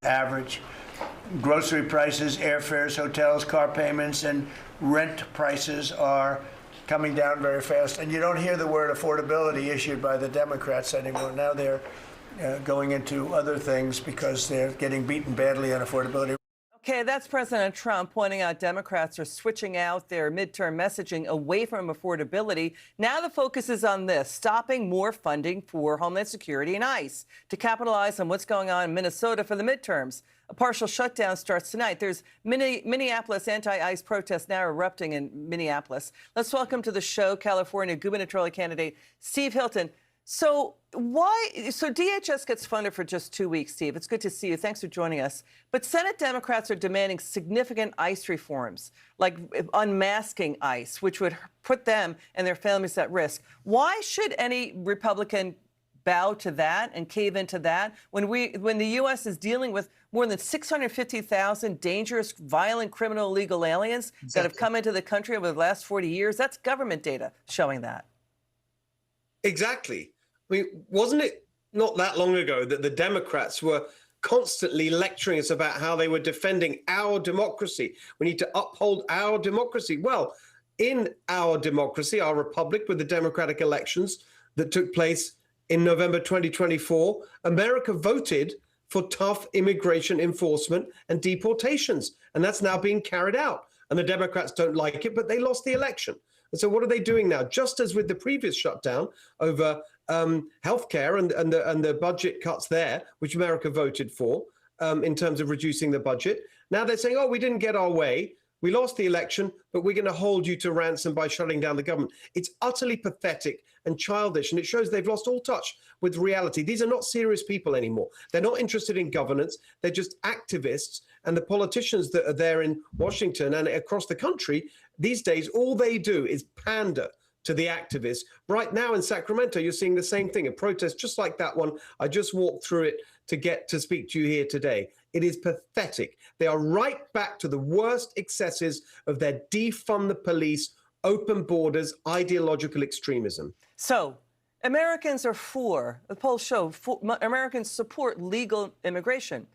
average. Grocery prices, airfares, hotels, car payments, and rent prices are coming down very fast. And you don't hear the word affordability issued by the Democrats anymore. Now they're going into other things because they're getting beaten badly on affordability. Okay, that's President Trump pointing out Democrats are switching out their midterm messaging away from affordability. Now the focus is on this, stopping more funding for Homeland Security and ICE to capitalize on what's going on in Minnesota for the midterms. A partial shutdown starts tonight. There's Minneapolis anti-ICE protests now erupting in Minneapolis. Let's welcome to the show California gubernatorial candidate Steve Hilton. So DHS gets funded for just 2 weeks, Steve. It's good to see you. Thanks for joining us. But Senate Democrats are demanding significant ICE reforms, like unmasking ICE, which would put them and their families at risk. Why should any Republican bow to that and cave into that when the U.S. is dealing with more than 650,000 dangerous, violent, criminal illegal aliens that have come into the country over the last 40 years? That's government data showing that. Exactly. I mean, wasn't it not that long ago that the Democrats were constantly lecturing us about how they were defending our democracy? We need to uphold our democracy. Well, in our democracy, our republic with the democratic elections that took place in November 2024, America voted for tough immigration enforcement and deportations. And that's now being carried out. And the Democrats don't like it, but they lost the election. And so what are they doing now? Just as with the previous shutdown over healthcare and the budget cuts there, which America voted for in terms of reducing the budget. Now they're saying, oh, we didn't get our way. We lost the election, but we're going to hold you to ransom by shutting down the government. It's utterly pathetic and childish, and it shows they've lost all touch with reality. These are not serious people anymore. They're not interested in governance. They're just activists. And the politicians that are there in Washington and across the country these days, all they do is pander to the activists. Right now in Sacramento, you're seeing the same thing, a protest just like that one. I just walked through it to get to speak to you here today. It is pathetic. They are right back to the worst excesses of their defund the police, open borders, ideological extremism. So Americans are the polls show, Americans support legal immigration.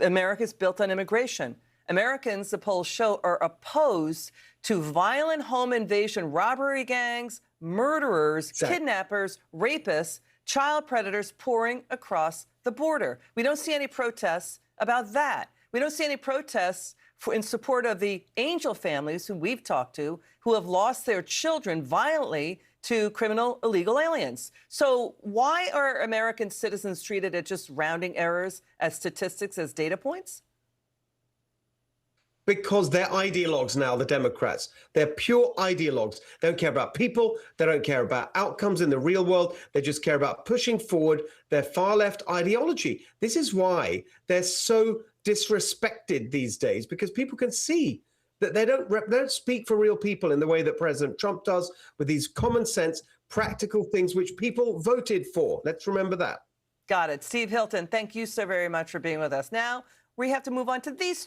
America's built on immigration. Americans, the polls show, are opposed to violent home invasion, robbery gangs, murderers, kidnappers, rapists, child predators pouring across the border. We don't see any protests about that. We don't see any protests in support of the Angel families who we've talked to who have lost their children violently to criminal illegal aliens. So why are American citizens treated as just rounding errors, as statistics, as data points? Because they're ideologues now, the Democrats. They're pure ideologues. They don't care about people. They don't care about outcomes in the real world. They just care about pushing forward their far-left ideology. This is why they're so disrespected these days, because people can see that they don't speak for real people in the way that President Trump does, with these common sense, practical things which people voted for. Let's remember that. Got it. Steve Hilton, thank you so very much for being with us. Now, we have to move on to these